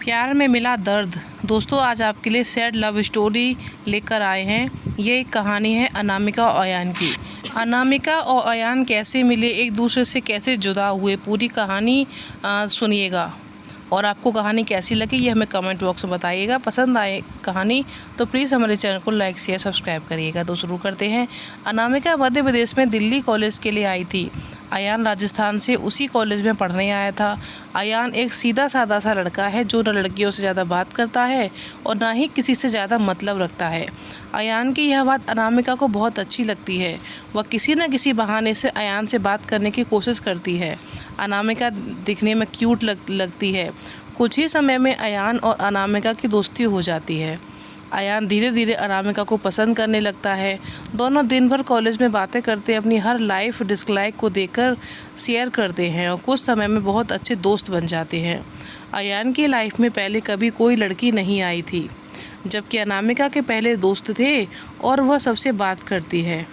प्यार में मिला दर्द। दोस्तों, आज आपके लिए सैड लव स्टोरी लेकर आए हैं। ये एक कहानी है अनामिका और अयान की। अनामिका और अयान कैसे मिले, एक दूसरे से कैसे जुदा हुए, पूरी कहानी सुनिएगा। और आपको कहानी कैसी लगी ये हमें कमेंट बॉक्स में बताइएगा। पसंद आए कहानी तो प्लीज़ हमारे चैनल को लाइक शेयर सब्सक्राइब करिएगा। तो शुरू करते हैं। अनामिका मध्य प्रदेश में दिल्ली कॉलेज के लिए आई थी। अयान राजस्थान से उसी कॉलेज में पढ़ने आया था। अयान एक सीधा साधा सा लड़का है जो न लड़कियों से ज़्यादा बात करता है और ना ही किसी से ज़्यादा मतलब रखता है। अयान की यह बात अनामिका को बहुत अच्छी लगती है। वह किसी न किसी बहाने से अयान से बात करने की कोशिश करती है। अनामिका दिखने में क्यूट लगती है। कुछ ही समय में अयान और अनामिका की दोस्ती हो जाती है। अयान धीरे धीरे अनामिका को पसंद करने लगता है। दोनों दिन भर कॉलेज में बातें करते अपनी हर लाइफ डिसलाइक को देखकर शेयर करते हैं और कुछ समय में बहुत अच्छे दोस्त बन जाते हैं। अयान की लाइफ में पहले कभी कोई लड़की नहीं आई थी, जबकि अनामिका के पहले दोस्त थे और वह सबसे बात करती है।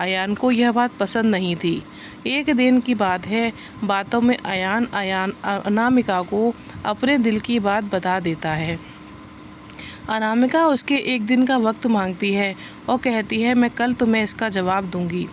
अयान को यह बात पसंद नहीं थी। एक दिन की बात है, बातों में अयान अनामिका को अपने दिल की बात बता देता है। अनामिका उसके एक दिन का वक्त मांगती है और कहती है, मैं कल तुम्हें इसका जवाब दूंगी।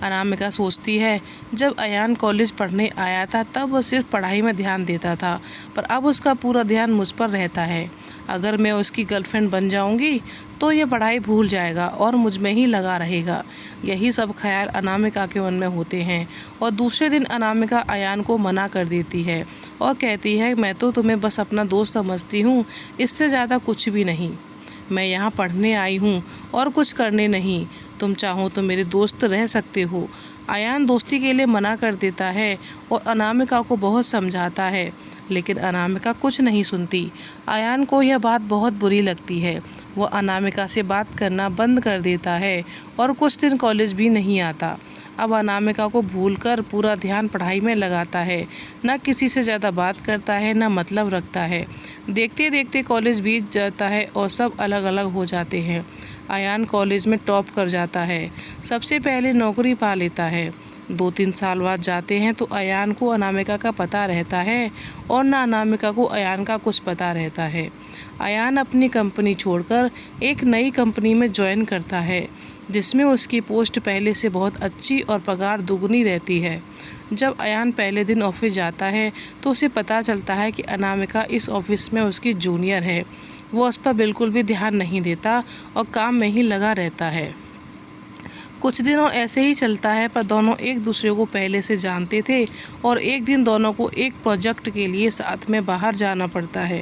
अनामिका सोचती है, जब अयान कॉलेज पढ़ने आया था तब वो सिर्फ पढ़ाई में ध्यान देता था, पर अब उसका पूरा ध्यान मुझ पर रहता है। अगर मैं उसकी गर्लफ्रेंड बन जाऊंगी तो ये पढ़ाई भूल जाएगा और मुझ में ही लगा रहेगा। यही सब ख्याल अनामिका के मन में होते हैं और दूसरे दिन अनामिका अयान को मना कर देती है और कहती है, मैं तो तुम्हें बस अपना दोस्त समझती हूँ, इससे ज़्यादा कुछ भी नहीं। मैं यहाँ पढ़ने आई हूँ और कुछ करने नहीं। तुम चाहो तो मेरे दोस्त रह सकते हो। अयान दोस्ती के लिए मना कर देता है और अनामिका को बहुत समझाता है, लेकिन अनामिका कुछ नहीं सुनती। अयान को यह बात बहुत बुरी लगती है। वह अनामिका से बात करना बंद कर देता है और कुछ दिन कॉलेज भी नहीं आता। अब अनामिका को भूलकर पूरा ध्यान पढ़ाई में लगाता है। न किसी से ज़्यादा बात करता है, न मतलब रखता है। देखते देखते कॉलेज बीत जाता है और सब अलग अलग हो जाते हैं। अयान कॉलेज में टॉप कर जाता है। सबसे पहले नौकरी पा लेता है। 2-3 साल बाद जाते हैं तो अयान को अनामिका का पता रहता है और न अनामिका को अयान का कुछ पता रहता है। अयान अपनी कंपनी छोड़कर एक नई कंपनी में ज्वाइन करता है, जिसमें उसकी पोस्ट पहले से बहुत अच्छी और पगार दुगनी रहती है। जब अयान पहले दिन ऑफिस जाता है तो उसे पता चलता है कि अनामिका इस ऑफिस में उसकी जूनियर है। वो उस पर बिल्कुल भी ध्यान नहीं देता और काम में ही लगा रहता है। कुछ दिनों ऐसे ही चलता है, पर दोनों एक दूसरे को पहले से जानते थे और एक दिन दोनों को एक प्रोजेक्ट के लिए साथ में बाहर जाना पड़ता है।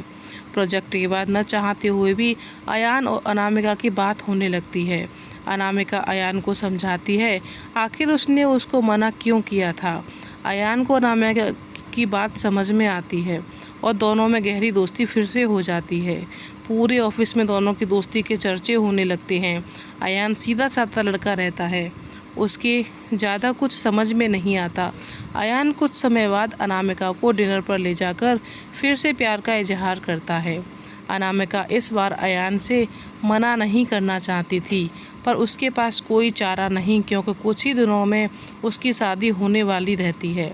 प्रोजेक्ट के बाद न चाहते हुए भी अयान और अनामिका की बात होने लगती है। अनामिका अयान को समझाती है आखिर उसने उसको मना क्यों किया था। अयान को अनामिका की बात समझ में आती है और दोनों में गहरी दोस्ती फिर से हो जाती है। पूरे ऑफिस में दोनों की दोस्ती के चर्चे होने लगते हैं। अयान सीधा साधा लड़का रहता है, उसके ज़्यादा कुछ समझ में नहीं आता। अयान कुछ समय बाद अनामिका को डिनर पर ले जाकर फिर से प्यार का इजहार करता है। अनामिका इस बार अयान से मना नहीं करना चाहती थी, पर उसके पास कोई चारा नहीं, क्योंकि कुछ ही दिनों में उसकी शादी होने वाली रहती है।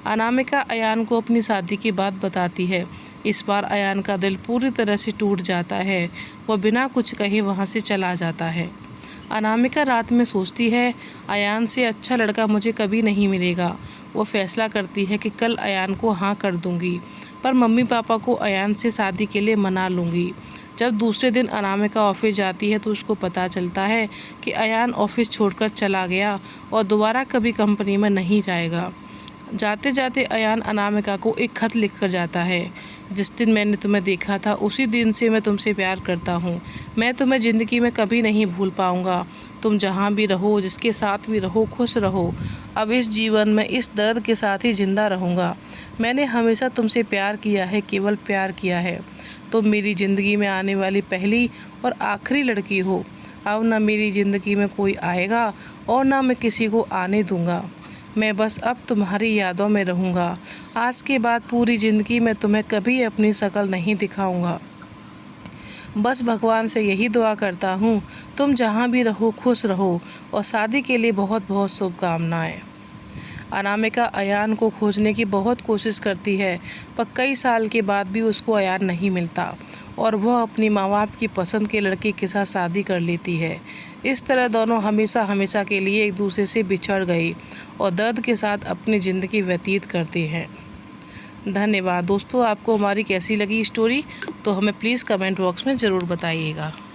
अनामिका अयान को अपनी शादी की बात बताती है। इस बार अयान का दिल पूरी तरह से टूट जाता है। वह बिना कुछ कहे वहाँ से चला जाता है। अनामिका रात में सोचती है, अयान से अच्छा लड़का मुझे कभी नहीं मिलेगा। वो फैसला करती है कि कल अयान को हाँ कर दूंगी, पर मम्मी पापा को अयान से शादी के लिए मना लूँगी। जब दूसरे दिन अनामिका ऑफिस जाती है तो उसको पता चलता है कि अयान ऑफिस छोड़कर चला गया और दोबारा कभी कंपनी में नहीं जाएगा। जाते जाते अयान अनामिका को एक खत लिख कर जाता है, जिस दिन मैंने तुम्हें देखा था उसी दिन से मैं तुमसे प्यार करता हूँ। मैं तुम्हें ज़िंदगी में कभी नहीं भूल पाऊँगा। तुम जहाँ भी रहो, जिसके साथ भी रहो, खुश रहो। अब इस जीवन में इस दर्द के साथ ही ज़िंदा रहूँगा। मैंने हमेशा तुमसे प्यार किया है, केवल प्यार किया है। तुम मेरी ज़िंदगी में आने वाली पहली और आखिरी लड़की हो। अब ना मेरी ज़िंदगी में कोई आएगा और ना मैं किसी को आने दूँगा। मैं बस अब तुम्हारी यादों में रहूँगा। आज के बाद पूरी ज़िंदगी में तुम्हें कभी अपनी शक्ल नहीं दिखाऊँगा। बस भगवान से यही दुआ करता हूँ, तुम जहाँ भी रहो खुश रहो और शादी के लिए बहुत बहुत शुभकामनाएँ। अनामिका अयान को खोजने की बहुत कोशिश करती है, पर कई साल के बाद भी उसको अयान नहीं मिलता और वह अपनी माँ बाप की पसंद के लड़के के साथ शादी कर लेती है। इस तरह दोनों हमेशा हमेशा के लिए एक दूसरे से बिछड़ गई और दर्द के साथ अपनी ज़िंदगी व्यतीत करते हैं। धन्यवाद दोस्तों। आपको हमारी कैसी लगी स्टोरी तो हमें प्लीज़ कमेंट बॉक्स में ज़रूर बताइएगा।